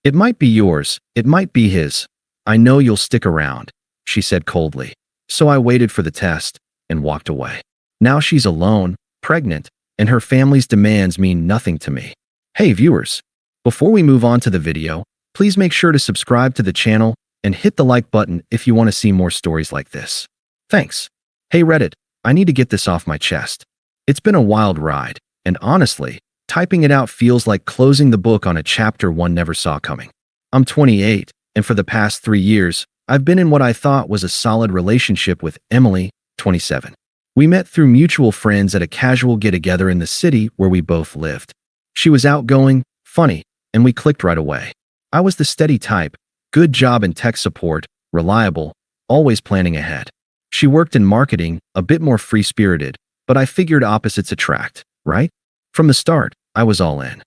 It might be yours, it might be his. I know you'll stick around, she said coldly. So I waited for the test and walked away. Now she's alone, pregnant, and her family's demands mean nothing to me. Hey viewers, before we move on to the video, please make sure to subscribe to the channel and hit the like button if you want to see more stories like this. Thanks. Hey Reddit, I need to get this off my chest. It's been a wild ride, and honestly, typing it out feels like closing the book on a chapter one never saw coming. I'm 28, and for the past 3 years, I've been in what I thought was a solid relationship with Emily, 27. We met through mutual friends at a casual get-together in the city where we both lived. She was outgoing, funny, and we clicked right away. I was the steady type, good job in tech support, reliable, always planning ahead. She worked in marketing, a bit more free-spirited, but I figured opposites attract, right? From the start, I was all in.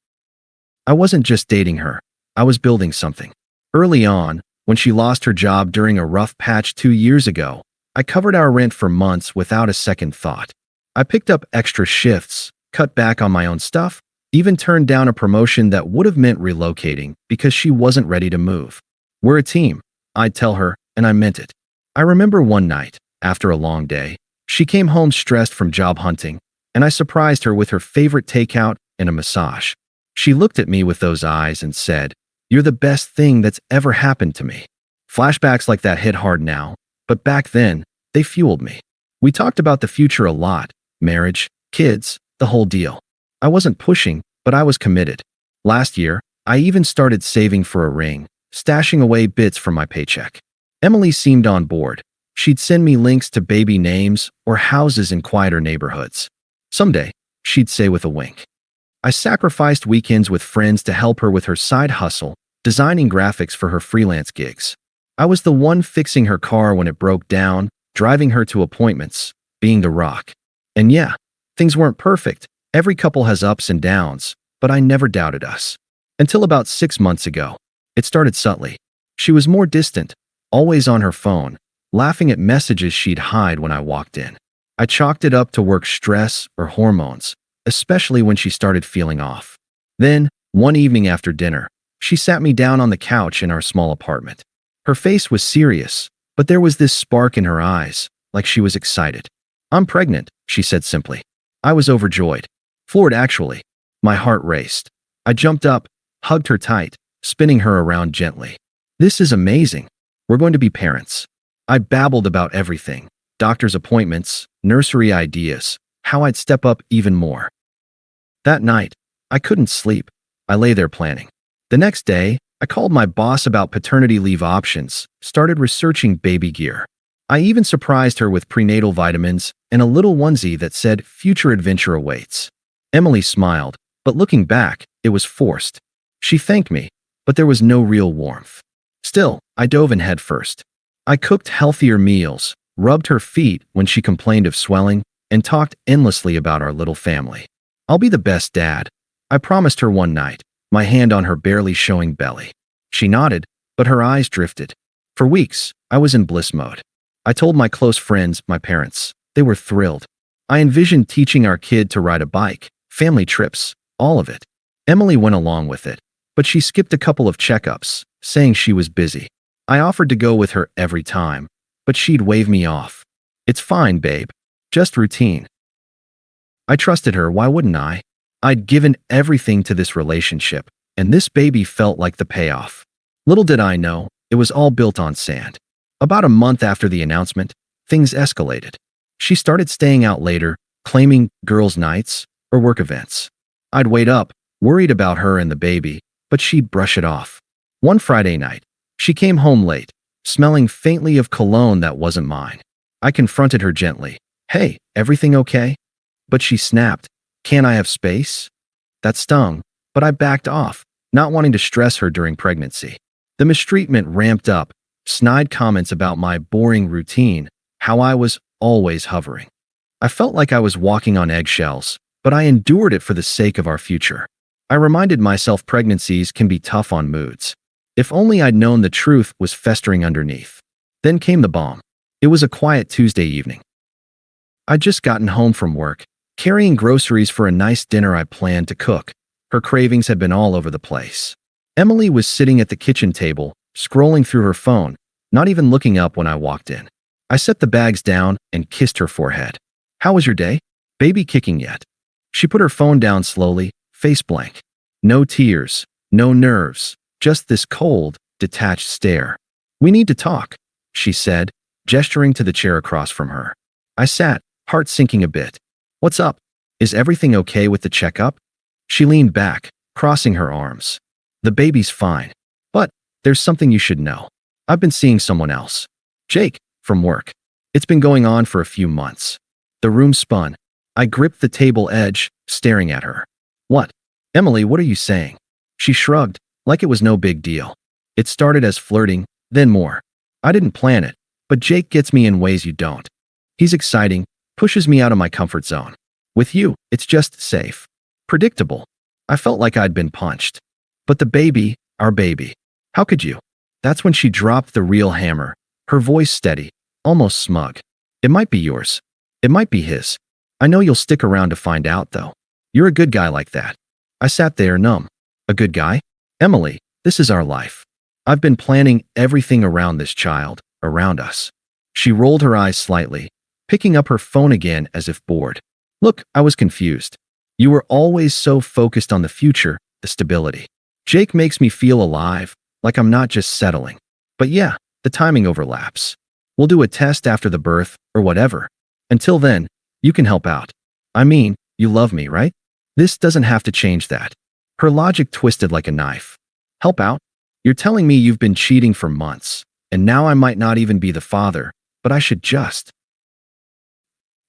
I wasn't just dating her, I was building something. Early on, when she lost her job during a rough patch 2 years ago, I covered our rent for months without a second thought. I picked up extra shifts, cut back on my own stuff, even turned down a promotion that would have meant relocating because she wasn't ready to move. We're a team, I'd tell her, and I meant it. I remember one night, after a long day, she came home stressed from job hunting, and I surprised her with her favorite takeout and a massage. She looked at me with those eyes and said, "You're the best thing that's ever happened to me." Flashbacks like that hit hard now, but back then, they fueled me. We talked about the future a lot, marriage, kids, the whole deal. I wasn't pushing, but I was committed. Last year, I even started saving for a ring, stashing away bits from my paycheck. Emily seemed on board. She'd send me links to baby names or houses in quieter neighborhoods. Someday, she'd say with a wink. I sacrificed weekends with friends to help her with her side hustle, designing graphics for her freelance gigs. I was the one fixing her car when it broke down, driving her to appointments, being the rock. And yeah, things weren't perfect. Every couple has ups and downs, but I never doubted us. Until about 6 months ago. It started subtly. She was more distant, always on her phone, laughing at messages she'd hide when I walked in. I chalked it up to work stress or hormones, especially when she started feeling off. Then, one evening after dinner, she sat me down on the couch in our small apartment. Her face was serious, but there was this spark in her eyes, like she was excited. "I'm pregnant," she said simply. I was overjoyed. Floored, actually. My heart raced. I jumped up, hugged her tight, spinning her around gently. "This is amazing. We're going to be parents." I babbled about everything. Doctor's appointments, nursery ideas, how I'd step up even more. That night, I couldn't sleep. I lay there planning. The next day, I called my boss about paternity leave options, started researching baby gear. I even surprised her with prenatal vitamins and a little onesie that said "Future Adventure Awaits." Emily smiled, but looking back, it was forced. She thanked me, but there was no real warmth. Still, I dove in head first. I cooked healthier meals, rubbed her feet when she complained of swelling, and talked endlessly about our little family. "I'll be the best dad," I promised her one night, my hand on her barely showing belly. She nodded, but her eyes drifted. For weeks, I was in bliss mode. I told my close friends, my parents. They were thrilled. I envisioned teaching our kid to ride a bike, family trips, all of it. Emily went along with it, but she skipped a couple of checkups, saying she was busy. I offered to go with her every time, but she'd wave me off. "It's fine, babe. Just routine." I trusted her, why wouldn't I? I'd given everything to this relationship, and this baby felt like the payoff. Little did I know, it was all built on sand. About a month after the announcement, things escalated. She started staying out later, claiming girls' nights or work events. I'd wait up, worried about her and the baby, but she'd brush it off. One Friday night, she came home late, smelling faintly of cologne that wasn't mine. I confronted her gently. "Hey, everything okay?" But she snapped, "Can't I have space?" That stung, but I backed off, not wanting to stress her during pregnancy. The mistreatment ramped up, snide comments about my boring routine, how I was always hovering. I felt like I was walking on eggshells, but I endured it for the sake of our future. I reminded myself pregnancies can be tough on moods. If only I'd known the truth was festering underneath. Then came the bomb. It was a quiet Tuesday evening. I'd just gotten home from work, carrying groceries for a nice dinner I planned to cook. Her cravings had been all over the place. Emily was sitting at the kitchen table, scrolling through her phone, not even looking up when I walked in. I set the bags down and kissed her forehead. How was your day? Baby kicking yet? She put her phone down slowly, face blank. No tears, no nerves, just this cold, detached stare. We need to talk, she said, gesturing to the chair across from her. I sat, heart sinking a bit. What's up? Is everything okay with the checkup? She leaned back, crossing her arms. The baby's fine. But there's something you should know. I've been seeing someone else. Jake, from work. It's been going on for a few months. The room spun. I gripped the table edge, staring at her. What? Emily, what are you saying? She shrugged, like it was no big deal. It started as flirting, then more. I didn't plan it, but Jake gets me in ways you don't. He's exciting, pushes me out of my comfort zone. With you, it's just safe. Predictable. I felt like I'd been punched. But the baby, our baby. How could you? That's when she dropped the real hammer, her voice steady, almost smug. It might be yours. It might be his. I know you'll stick around to find out, though. You're a good guy like that. I sat there numb. A good guy? Emily, this is our life. I've been planning everything around this child, around us. She rolled her eyes slightly, picking up her phone again as if bored. Look, I was confused. You were always so focused on the future, the stability. Jake makes me feel alive, like I'm not just settling. But yeah, the timing overlaps. We'll do a test after the birth, or whatever. Until then, you can help out. I mean, you love me, right? This doesn't have to change that. Her logic twisted like a knife. Help out? You're telling me you've been cheating for months, and now I might not even be the father, but I should just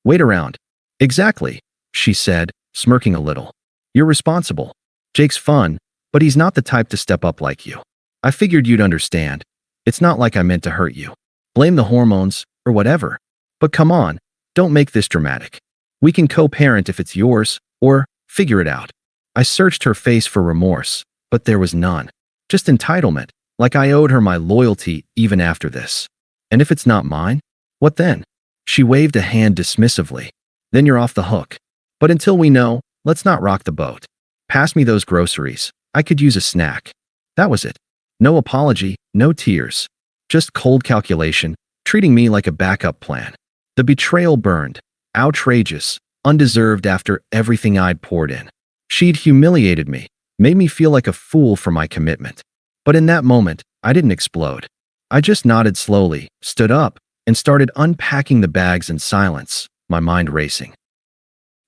wait around. Exactly, she said, smirking a little. You're responsible. Jake's fun, but he's not the type to step up like you. I figured you'd understand. It's not like I meant to hurt you. Blame the hormones, or whatever. But come on, don't make this dramatic. We can co-parent if it's yours, or figure it out. I searched her face for remorse, but there was none. Just entitlement, like I owed her my loyalty even after this. And if it's not mine, what then? She waved a hand dismissively. Then you're off the hook. But until we know, let's not rock the boat. Pass me those groceries. I could use a snack. That was it. No apology, no tears. Just cold calculation, treating me like a backup plan. The betrayal burned. Outrageous, undeserved after everything I'd poured in. She'd humiliated me, made me feel like a fool for my commitment. But in that moment, I didn't explode. I just nodded slowly, stood up, and started unpacking the bags in silence, my mind racing.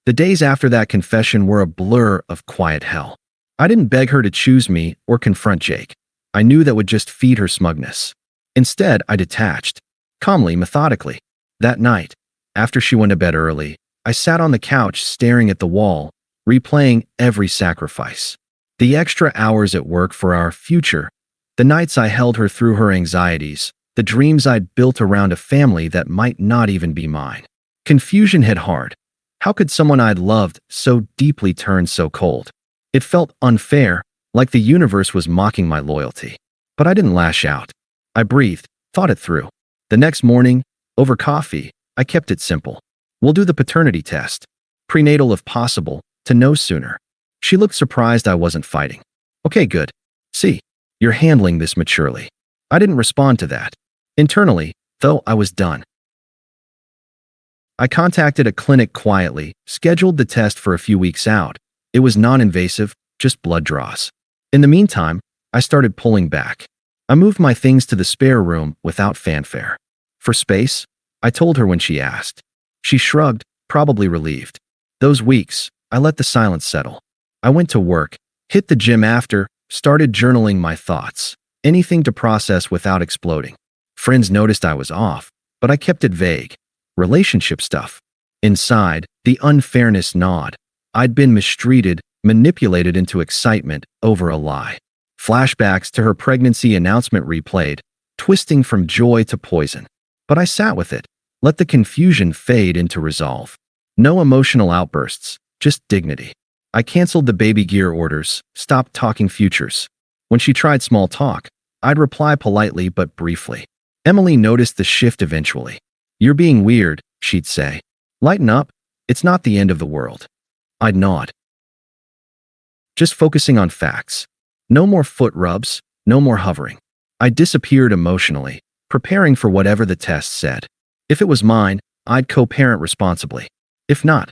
The days after that confession were a blur of quiet hell. I didn't beg her to choose me or confront Jake. I knew that would just feed her smugness. Instead, I detached, calmly, methodically. That night, after she went to bed early, I sat on the couch staring at the wall, replaying every sacrifice. The extra hours at work for our future, the nights I held her through her anxieties, the dreams I'd built around a family that might not even be mine. Confusion hit hard. How could someone I'd loved so deeply turn so cold? It felt unfair, like the universe was mocking my loyalty. But I didn't lash out. I breathed, thought it through. The next morning, over coffee, I kept it simple. We'll do the paternity test. Prenatal if possible, to know sooner. She looked surprised I wasn't fighting. Okay, good. See, you're handling this maturely. I didn't respond to that. Internally, though, I was done. I contacted a clinic quietly, scheduled the test for a few weeks out. It was non-invasive, just blood draws. In the meantime, I started pulling back. I moved my things to the spare room without fanfare. For space, I told her when she asked. She shrugged, probably relieved. Those weeks, I let the silence settle. I went to work, hit the gym after, started journaling my thoughts. Anything to process without exploding. Friends noticed I was off, but I kept it vague. Relationship stuff. Inside, the unfairness gnawed. I'd been mistreated, manipulated into excitement over a lie. Flashbacks to her pregnancy announcement replayed, twisting from joy to poison. But I sat with it, let the confusion fade into resolve. No emotional outbursts, just dignity. I canceled the baby gear orders, stopped talking futures. When she tried small talk, I'd reply politely but briefly. Emily noticed the shift eventually. You're being weird, she'd say. Lighten up, it's not the end of the world. I'd nod. Just focusing on facts. No more foot rubs, no more hovering. I disappeared emotionally, preparing for whatever the test said. If it was mine, I'd co-parent responsibly. If not,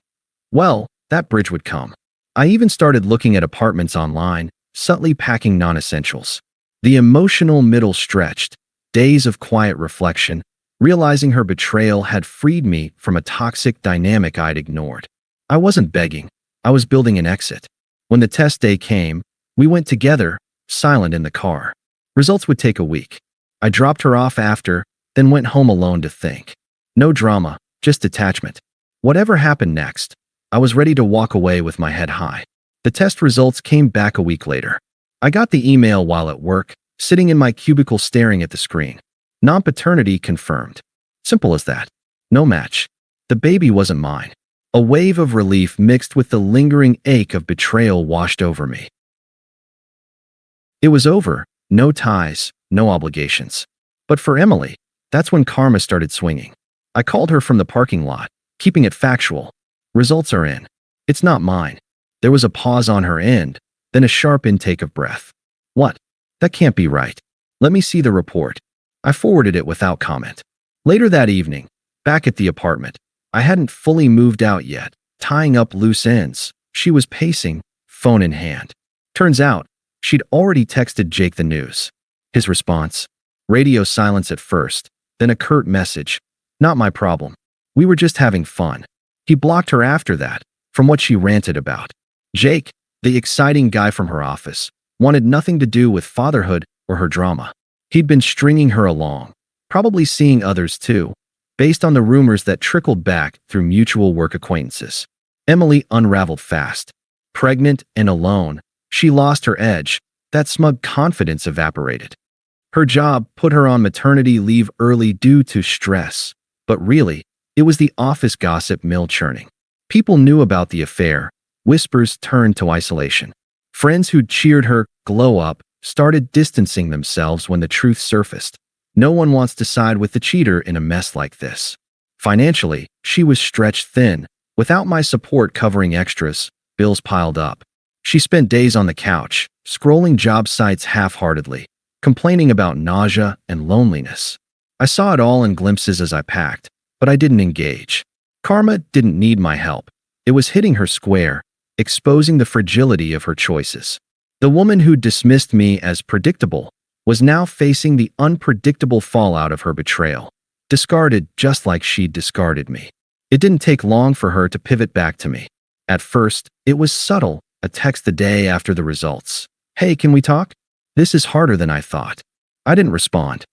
well, that bridge would come. I even started looking at apartments online, subtly packing non-essentials. The emotional middle stretched, days of quiet reflection, realizing her betrayal had freed me from a toxic dynamic I'd ignored. I wasn't begging, I was building an exit. When the test day came, we went together, silent in the car. Results would take a week. I dropped her off after, then went home alone to think. No drama, just detachment. Whatever happened next, I was ready to walk away with my head high. The test results came back a week later. I got the email while at work, sitting in my cubicle staring at the screen. Non-paternity confirmed. Simple as that. No match. The baby wasn't mine. A wave of relief mixed with the lingering ache of betrayal washed over me. It was over. No ties, no obligations. But for Emily, that's when karma started swinging. I called her from the parking lot, keeping it factual. Results are in. It's not mine. There was a pause on her end, then a sharp intake of breath. What? That can't be right. Let me see the report. I forwarded it without comment. Later that evening, back at the apartment, I hadn't fully moved out yet, tying up loose ends. She was pacing, phone in hand. Turns out, she'd already texted Jake the news. His response? Radio silence at first, then a curt message. Not my problem. We were just having fun. He blocked her after that, from what she ranted about. Jake, the exciting guy from her office, wanted nothing to do with fatherhood or her drama. He'd been stringing her along, probably seeing others too, based on the rumors that trickled back through mutual work acquaintances. Emily unraveled fast. Pregnant and alone, she lost her edge. That smug confidence evaporated. Her job put her on maternity leave early due to stress. But really, it was the office gossip mill churning. People knew about the affair. Whispers turned to isolation. Friends who'd cheered her glow up started distancing themselves when the truth surfaced. No one wants to side with the cheater in a mess like this. Financially, she was stretched thin. Without my support covering extras, bills piled up. She spent days on the couch, scrolling job sites half-heartedly, complaining about nausea and loneliness. I saw it all in glimpses as I packed, but I didn't engage. Karma didn't need my help. It was hitting her square, exposing the fragility of her choices. The woman who dismissed me as predictable was now facing the unpredictable fallout of her betrayal, discarded just like she'd discarded me. It didn't take long for her to pivot back to me. At first, it was subtle, a text the day after the results. Hey, can we talk? This is harder than I thought. I didn't respond.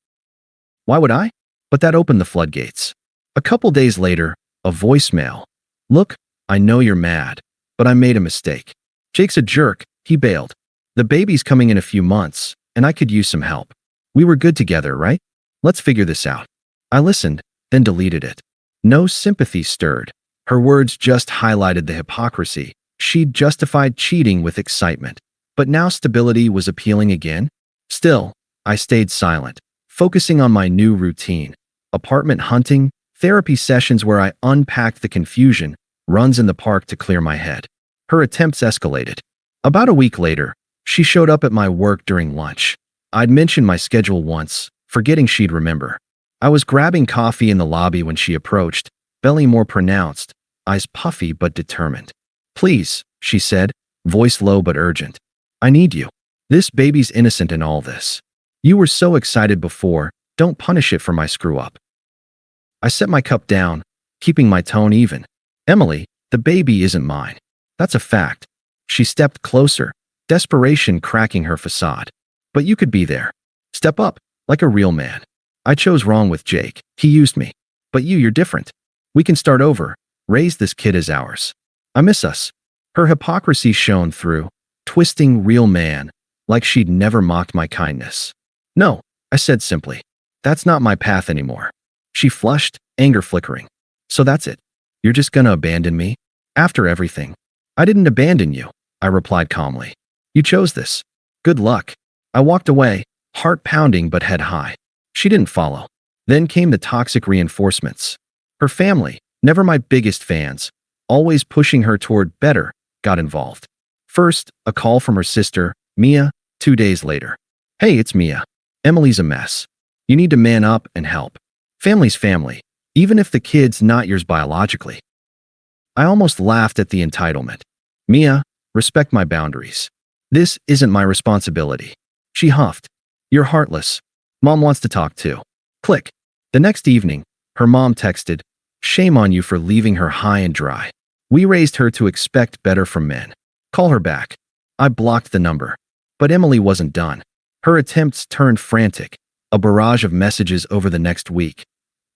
Why would I? But that opened the floodgates. A couple days later, a voicemail. Look, I know you're mad, but I made a mistake. Jake's a jerk, he bailed. The baby's coming in a few months, and I could use some help. We were good together, right? Let's figure this out. I listened, then deleted it. No sympathy stirred. Her words just highlighted the hypocrisy. She'd justified cheating with excitement. But now stability was appealing again? Still, I stayed silent, focusing on my new routine. Apartment hunting, therapy sessions where I unpacked the confusion, runs in the park to clear my head. Her attempts escalated. About a week later, she showed up at my work during lunch. I'd mentioned my schedule once, forgetting she'd remember. I was grabbing coffee in the lobby when she approached, belly more pronounced, eyes puffy but determined. Please, she said, voice low but urgent. I need you. This baby's innocent in all this. You were so excited before, don't punish it for my screw-up. I set my cup down, keeping my tone even. Emily, the baby isn't mine. That's a fact. She stepped closer, desperation cracking her facade. But you could be there. Step up, like a real man. I chose wrong with Jake. He used me. But you're different. We can start over. Raise this kid as ours. I miss us. Her hypocrisy shone through, twisting real man, like she'd never mocked my kindness. No, I said simply. That's not my path anymore. She flushed, anger flickering. So that's it. You're just gonna abandon me? After everything. I didn't abandon you, I replied calmly. You chose this. Good luck. I walked away, heart pounding but head high. She didn't follow. Then came the toxic reinforcements. Her family, never my biggest fans, always pushing her toward better, got involved. First, a call from her sister, Mia, 2 days later. Hey, it's Mia. Emily's a mess. You need to man up and help. Family's family, even if the kid's not yours biologically. I almost laughed at the entitlement. Mia, respect my boundaries. This isn't my responsibility. She huffed. You're heartless. Mom wants to talk too. Click. The next evening, her mom texted, shame on you for leaving her high and dry. We raised her to expect better from men. Call her back. I blocked the number. But Emily wasn't done. Her attempts turned frantic, a barrage of messages over the next week.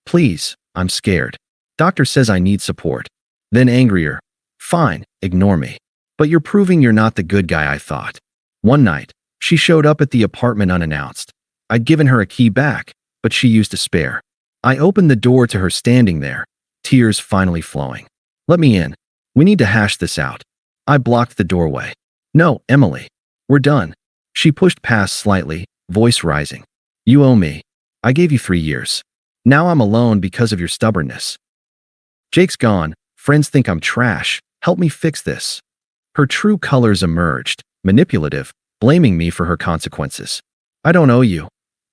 Please, I'm scared. Doctor says I need support. Then angrier. Fine, ignore me. But you're proving you're not the good guy I thought. One night, she showed up at the apartment unannounced. I'd given her a key back, but she used a spare. I opened the door to her standing there, tears finally flowing. Let me in. We need to hash this out. I blocked the doorway. No, Emily. We're done. She pushed past slightly, voice rising. You owe me. I gave you 3 years. Now I'm alone because of your stubbornness. Jake's gone. Friends think I'm trash. Help me fix this. Her true colors emerged, manipulative, blaming me for her consequences. I don't owe you,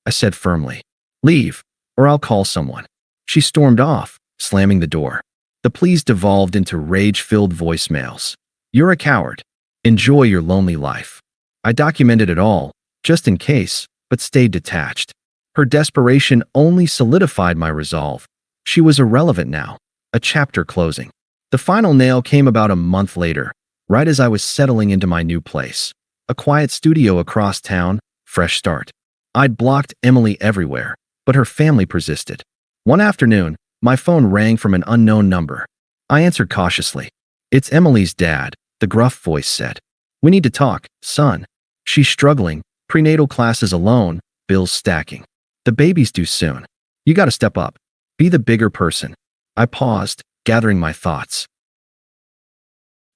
I said firmly. Leave, or I'll call someone. She stormed off, slamming the door. The pleas devolved into rage-filled voicemails. You're a coward. Enjoy your lonely life. I documented it all, just in case, but stayed detached. Her desperation only solidified my resolve. She was irrelevant now, a chapter closing. The final nail came about a month later, right as I was settling into my new place. A quiet studio across town, fresh start. I'd blocked Emily everywhere, but her family persisted. One afternoon, my phone rang from an unknown number. I answered cautiously. It's Emily's dad, the gruff voice said. We need to talk, son. She's struggling, prenatal classes alone, bills stacking. The baby's due soon. You gotta step up. Be the bigger person. I paused, gathering my thoughts.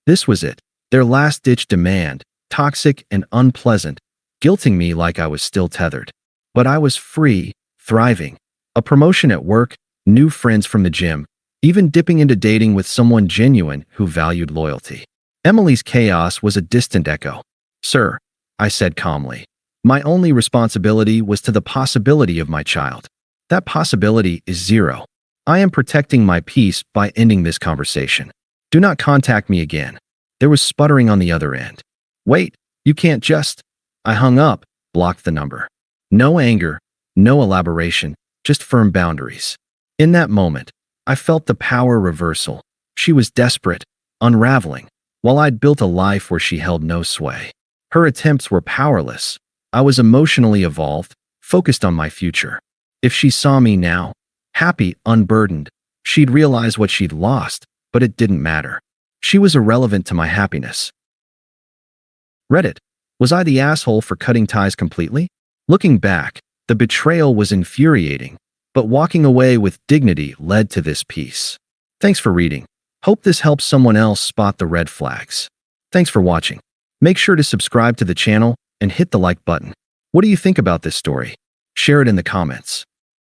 This was it, their last-ditch demand, toxic and unpleasant, guilting me like I was still tethered. But I was free, thriving. A promotion at work, new friends from the gym, even dipping into dating with someone genuine who valued loyalty. Emily's chaos was a distant echo. Sir, I said calmly, my only responsibility was to the possibility of my child. That possibility is zero. I am protecting my peace by ending this conversation. Do not contact me again. There was sputtering on the other end. Wait, you can't just... I hung up, blocked the number. No anger, no elaboration, just firm boundaries. In that moment, I felt the power reversal. She was desperate, unraveling, while I'd built a life where she held no sway. Her attempts were powerless. I was emotionally evolved, focused on my future. If she saw me now, happy, unburdened, she'd realize what she'd lost, but it didn't matter. She was irrelevant to my happiness. Reddit. Was I the asshole for cutting ties completely? Looking back, the betrayal was infuriating, but walking away with dignity led to this peace. Thanks for reading. Hope this helps someone else spot the red flags. Thanks for watching. Make sure to subscribe to the channel and hit the like button. What do you think about this story? Share it in the comments.